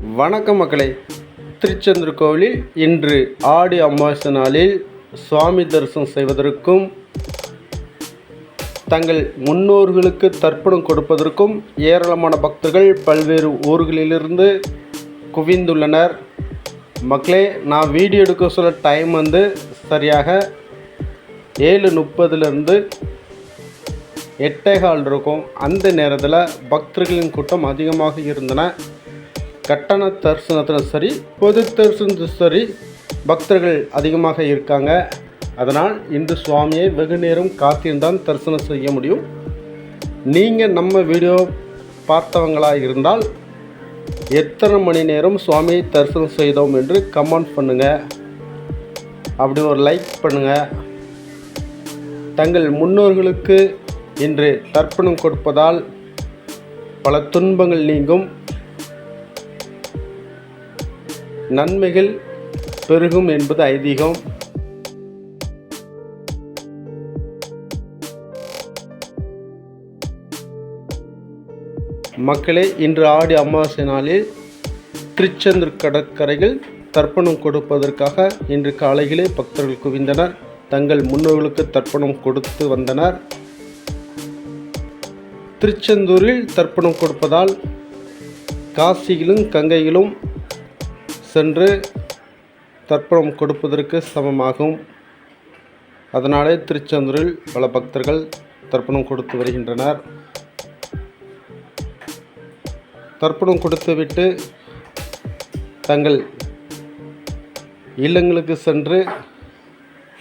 வணக்கம் மக்களே. திருச்செந்தூர் கோவிலில் இன்று ஆடி அமாவாசை நாளில் சுவாமி தரிசனம் செய்வதற்கும் தங்கள் முன்னோர்களுக்கு தர்ப்பணம் கொடுப்பதற்கும் ஏராளமான பக்தர்கள் பல்வேறு ஊர்களிலிருந்து குவிந்துள்ளனர். மக்களே, நான் வீடியோ எடுக்க சொல்ல டைம் சரியாக 7:30 8:15 இருக்கும். அந்த நேரத்தில் பக்தர்களின் கூட்டம் அதிகமாக இருந்தன. கட்டண தரிசனத்தில் சரி, பொது தரிசனத்தில் சரி பக்தர்கள் அதிகமாக இருக்காங்க. அதனால் இன்று சுவாமியை வெகு நேரம் காத்திருந்தான் தரிசனம் செய்ய முடியும். நீங்கள் நம்ம வீடியோ பார்த்தவங்களாக இருந்தால் எத்தனை மணி நேரம் சுவாமியை தரிசனம் செய்தோம் என்று கமெண்ட் பண்ணுங்கள். அப்படி ஒரு லைக் பண்ணுங்கள். தங்கள் முன்னோர்களுக்கு இன்று தர்ப்பணம் கொடுப்பதால் பல துன்பங்கள் நீங்கும், நன்மைகள் பெருகும் என்பது ஐதீகம். மக்களே, இன்று ஆடி அமாவாசை நாளில் திருச்செந்தூர் கடற்கரையில் தர்ப்பணம் கொடுப்பதற்காக இன்று காலையிலே பக்தர்கள் குவிந்தனர். தங்கள் முன்னோர்களுக்கு தர்ப்பணம் கொடுத்து வந்தனர். திருச்செந்தூரில் தர்ப்பணம் கொடுப்பதால் காசியிலும் கங்கையிலும் சென்று தர்ப்பணம் கொடுப்பதற்கு சமமாகும். அதனாலே திருச்செந்தூரில் பல பக்தர்கள் தர்ப்பணம் கொடுத்து வருகின்றனர். தர்ப்பணம் கொடுத்துவிட்டு தங்கள் இல்லங்களுக்கு சென்று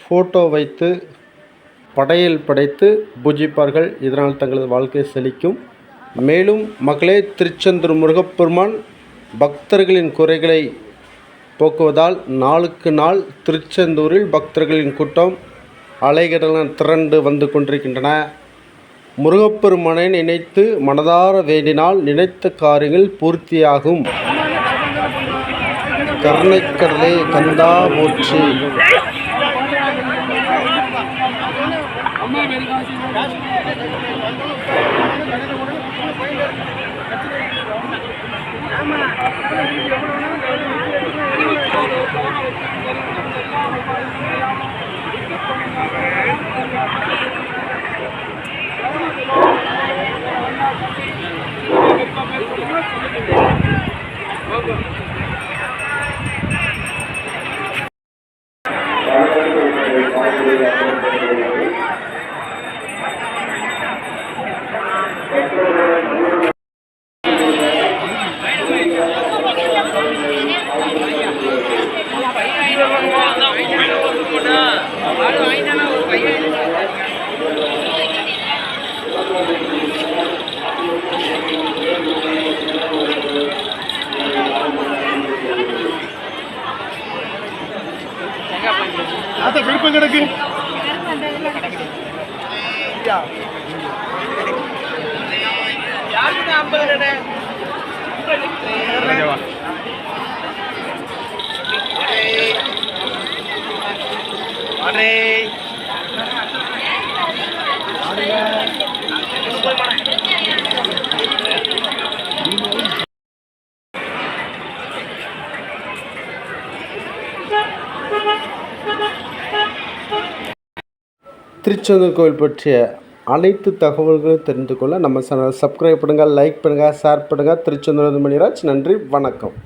ஃபோட்டோ வைத்து படையல் படைத்து பூஜிப்பார்கள். இதனால் தங்களது வாழ்க்கை செழிக்கும். மேலும் மக்களே, திருச்செந்தூர் முருகப்பெருமான் பக்தர்களின் குறைகளை போக்குவதால் நாளுக்கு நாள் திருச்செந்தூரில் பக்தர்களின் கூட்டம் அலைகடலான திரண்டு வந்து கொண்டிருக்கின்றன. முருகப்பெருமானை நினைத்து மனதார வேண்டினால் நினைத்த காரியங்கள் பூர்த்தியாகும். கருணைக்கடலே கந்தா போற்றி. आता விழுப்பும் கிடக்கு. திருச்செந்தூர் கோவில் பற்றிய அனைத்து தகவல்களும் தெரிந்து கொள்ள நம்ம சேனலை சப்ஸ்கிரைப் பண்ணுங்கள், லைக் பண்ணுங்கள், ஷேர் பண்ணுங்கள். திருச்செந்தூர் மணிராஜ். நன்றி, வணக்கம்.